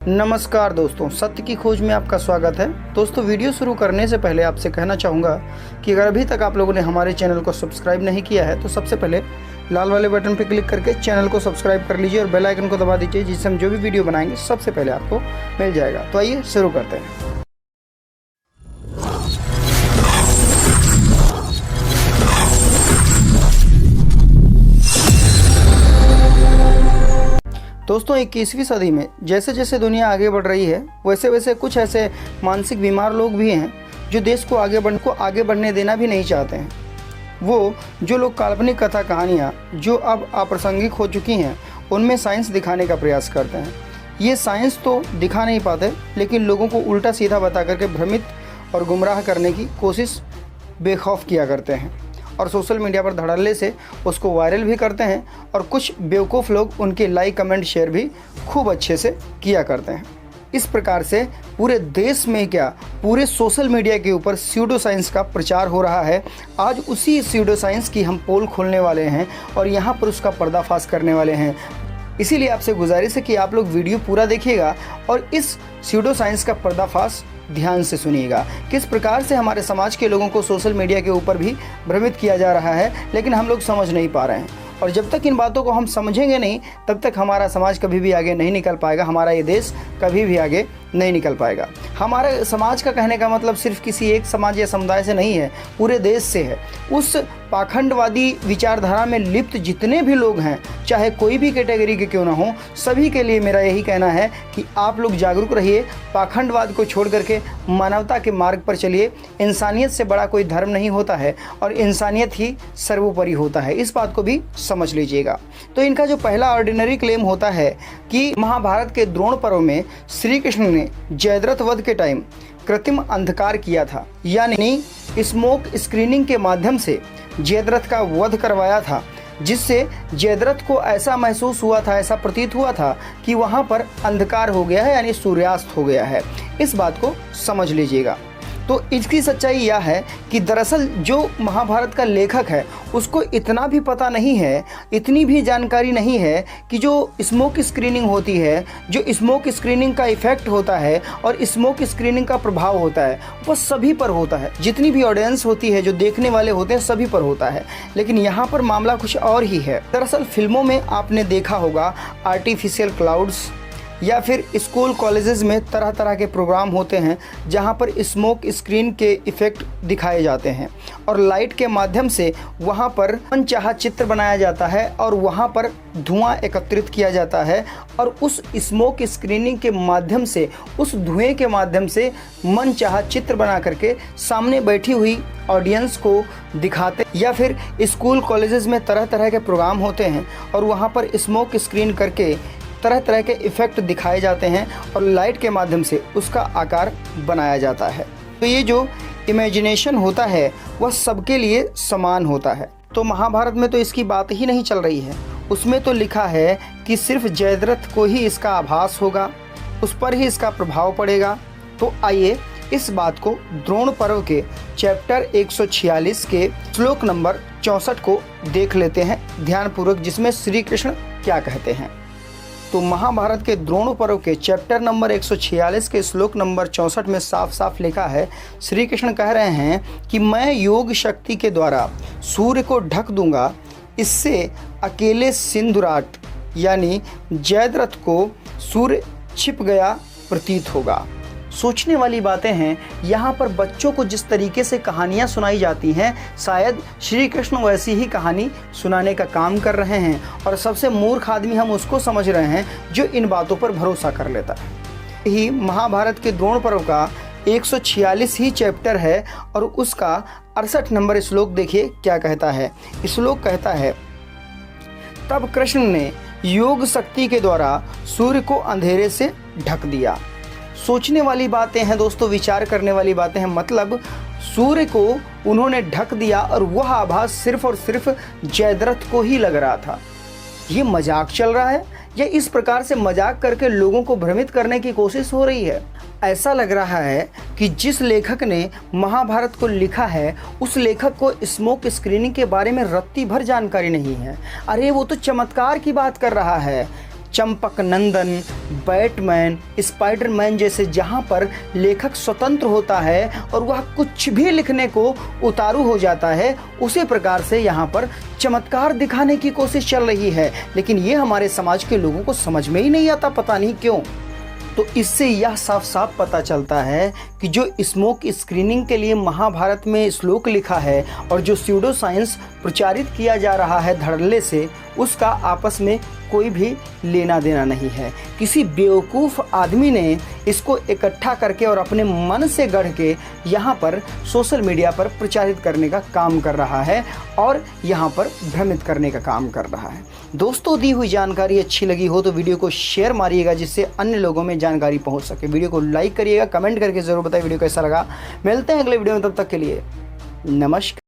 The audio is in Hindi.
नमस्कार दोस्तों, सत्य की खोज में आपका स्वागत है। दोस्तों, वीडियो शुरू करने से पहले आपसे कहना चाहूँगा कि अगर अभी तक आप लोगों ने हमारे चैनल को सब्सक्राइब नहीं किया है तो सबसे पहले लाल वाले बटन पर क्लिक करके चैनल को सब्सक्राइब कर लीजिए और बेल आइकन को दबा दीजिए, जिससे हम जो भी वीडियो बनाएंगे सबसे पहले आपको मिल जाएगा। तो आइए शुरू करते हैं। दोस्तों, 21वीं सदी में जैसे जैसे दुनिया आगे बढ़ रही है वैसे वैसे कुछ ऐसे मानसिक बीमार लोग भी हैं जो देश को आगे बढ़ने देना भी नहीं चाहते हैं। वो जो लोग काल्पनिक कथा कहानियाँ जो अब अप्रासंगिक हो चुकी हैं उनमें साइंस दिखाने का प्रयास करते हैं। ये साइंस तो दिखा नहीं पाते, लेकिन लोगों को उल्टा सीधा बता करके भ्रमित और गुमराह करने की कोशिश बेखौफ किया करते हैं और सोशल मीडिया पर धड़ल्ले से उसको वायरल भी करते हैं। और कुछ बेवकूफ़ लोग उनके लाइक कमेंट शेयर भी खूब अच्छे से किया करते हैं। इस प्रकार से पूरे देश में क्या पूरे सोशल मीडिया के ऊपर स्यूडो साइंस का प्रचार हो रहा है। आज उसी स्यूडो साइंस की हम पोल खोलने वाले हैं और यहाँ पर उसका पर्दाफाश करने वाले हैं। इसीलिए आपसे गुजारिश है कि आप लोग वीडियो पूरा देखिएगा और इस स्यूडो साइंस का पर्दाफाश ध्यान से सुनिएगा। किस प्रकार से हमारे समाज के लोगों को सोशल मीडिया के ऊपर भी भ्रमित किया जा रहा है, लेकिन हम लोग समझ नहीं पा रहे हैं। और जब तक इन बातों को हम समझेंगे नहीं, तब तक हमारा समाज कभी भी आगे नहीं निकल पाएगा, हमारा ये देश कभी भी आगे नहीं निकल पाएगा। हमारे समाज का कहने का मतलब सिर्फ किसी एक समाज या समुदाय से नहीं है, पूरे देश से है। उस पाखंडवादी विचारधारा में लिप्त जितने भी लोग हैं, चाहे कोई भी कैटेगरी के क्यों ना हो, सभी के लिए मेरा यही कहना है कि आप लोग जागरूक रहिए, पाखंडवाद को छोड़ करके मानवता के मार्ग पर चलिए। इंसानियत से बड़ा कोई धर्म नहीं होता है और इंसानियत ही सर्वोपरि होता है, इस बात को भी समझ लीजिएगा। तो इनका जो पहला ऑर्डिनरी क्लेम होता है कि महाभारत के द्रोण पर्व में श्री कृष्ण ने जयद्रथ वध के टाइम कृत्रिम अंधकार किया था, यानी स्मोक स्क्रीनिंग के माध्यम से जयद्रथ का वध करवाया था, जिससे जयद्रथ को ऐसा महसूस हुआ था, ऐसा प्रतीत हुआ था कि वहाँ पर अंधकार हो गया है, यानी सूर्यास्त हो गया है। इस बात को समझ लीजिएगा। तो इसकी सच्चाई यह है कि दरअसल जो महाभारत का लेखक है उसको इतना भी पता नहीं है, इतनी भी जानकारी नहीं है कि जो स्मोक स्क्रीनिंग होती है, जो स्मोक स्क्रीनिंग का इफ़ेक्ट होता है और स्मोक स्क्रीनिंग का प्रभाव होता है, वह सभी पर होता है। जितनी भी ऑडियंस होती है, जो देखने वाले होते हैं, सभी पर होता है। लेकिन यहाँ पर मामला कुछ और ही है। दरअसल फिल्मों में आपने देखा होगा आर्टिफिशियल क्लाउड्स या फिर स्कूल कॉलेजेस में तरह तरह के प्रोग्राम होते हैं जहां पर स्मोक स्क्रीन के इफ़ेक्ट दिखाए जाते हैं और लाइट के माध्यम से वहां पर मनचाहा चित्र बनाया जाता है और वहां पर धुआं एकत्रित किया जाता है और उस स्मोक स्क्रीनिंग के माध्यम से, उस धुएं के माध्यम से मनचाहा चित्र बना करके सामने बैठी हुई ऑडियंस को दिखाते। या फिर स्कूल कॉलेजेस में तरह तरह के प्रोग्राम होते हैं और वहाँ पर स्मोक स्क्रीन करके तरह तरह के इफ़ेक्ट दिखाए जाते हैं और लाइट के माध्यम से उसका आकार बनाया जाता है। तो ये जो इमेजिनेशन होता है वह सबके लिए समान होता है। तो महाभारत में तो इसकी बात ही नहीं चल रही है, उसमें तो लिखा है कि सिर्फ जयद्रथ को ही इसका आभास होगा, उस पर ही इसका प्रभाव पड़ेगा। तो आइए इस बात को द्रोण पर्व के चैप्टर 146 के श्लोक नंबर 64 को देख लेते हैं ध्यानपूर्वक, जिसमें श्री कृष्ण क्या कहते हैं। तो महाभारत के द्रोण पर्व के चैप्टर नंबर 146 के श्लोक नंबर 64 में साफ साफ लिखा है, श्री कृष्ण कह रहे हैं कि मैं योग शक्ति के द्वारा सूर्य को ढक दूंगा, इससे अकेले सिंधुराट यानी जयद्रथ को सूर्य छिप गया प्रतीत होगा। सोचने वाली बातें हैं। यहाँ पर बच्चों को जिस तरीके से कहानियाँ सुनाई जाती हैं, शायद श्री कृष्ण वैसी ही कहानी सुनाने का काम कर रहे हैं और सबसे मूर्ख आदमी हम उसको समझ रहे हैं जो इन बातों पर भरोसा कर लेता है। ही महाभारत के द्रोण पर्व का 146 ही चैप्टर है और उसका 68 नंबर श्लोक देखिए क्या कहता है। श्लोक कहता है, तब कृष्ण ने योग शक्ति के द्वारा सूर्य को अंधेरे से ढक दिया। सोचने वाली बातें हैं दोस्तों, विचार करने वाली बातें हैं। मतलब सूर्य को उन्होंने ढक दिया और वह आभास सिर्फ और सिर्फ जयद्रथ को ही लग रहा था। ये मजाक चल रहा है या इस प्रकार से मजाक करके लोगों को भ्रमित करने की कोशिश हो रही है? ऐसा लग रहा है कि जिस लेखक ने महाभारत को लिखा है उस लेखक को स्मोक स्क्रीनिंग के बारे में रत्ती भर जानकारी नहीं है। अरे वो तो चमत्कार की बात कर रहा है, चंपक नंदन, बैटमैन, स्पाइडरमैन जैसे जहाँ पर लेखक स्वतंत्र होता है और वह कुछ भी लिखने को उतारू हो जाता है, उसी प्रकार से यहाँ पर चमत्कार दिखाने की कोशिश चल रही है। लेकिन ये हमारे समाज के लोगों को समझ में ही नहीं आता, पता नहीं क्यों। तो इससे यह साफ साफ पता चलता है कि जो स्मोक स्क्रीनिंग के लिए महाभारत में श्लोक लिखा है और जो स्यूडो साइंस प्रचारित किया जा रहा है धड़ल्ले से, उसका आपस में कोई भी लेना देना नहीं है। किसी बेवकूफ़ आदमी ने इसको इकट्ठा करके और अपने मन से गढ़ के यहाँ पर सोशल मीडिया पर प्रचारित करने का काम कर रहा है और यहाँ पर भ्रमित करने का काम कर रहा है। दोस्तों, दी हुई जानकारी अच्छी लगी हो तो वीडियो को शेयर मारिएगा, जिससे अन्य लोगों में जानकारी पहुँच सके। वीडियो को लाइक करिएगा, कमेंट करके ज़रूर बताइए वीडियो कैसा लगा। मिलते हैं अगले वीडियो में, तब तक के लिए नमस्कार।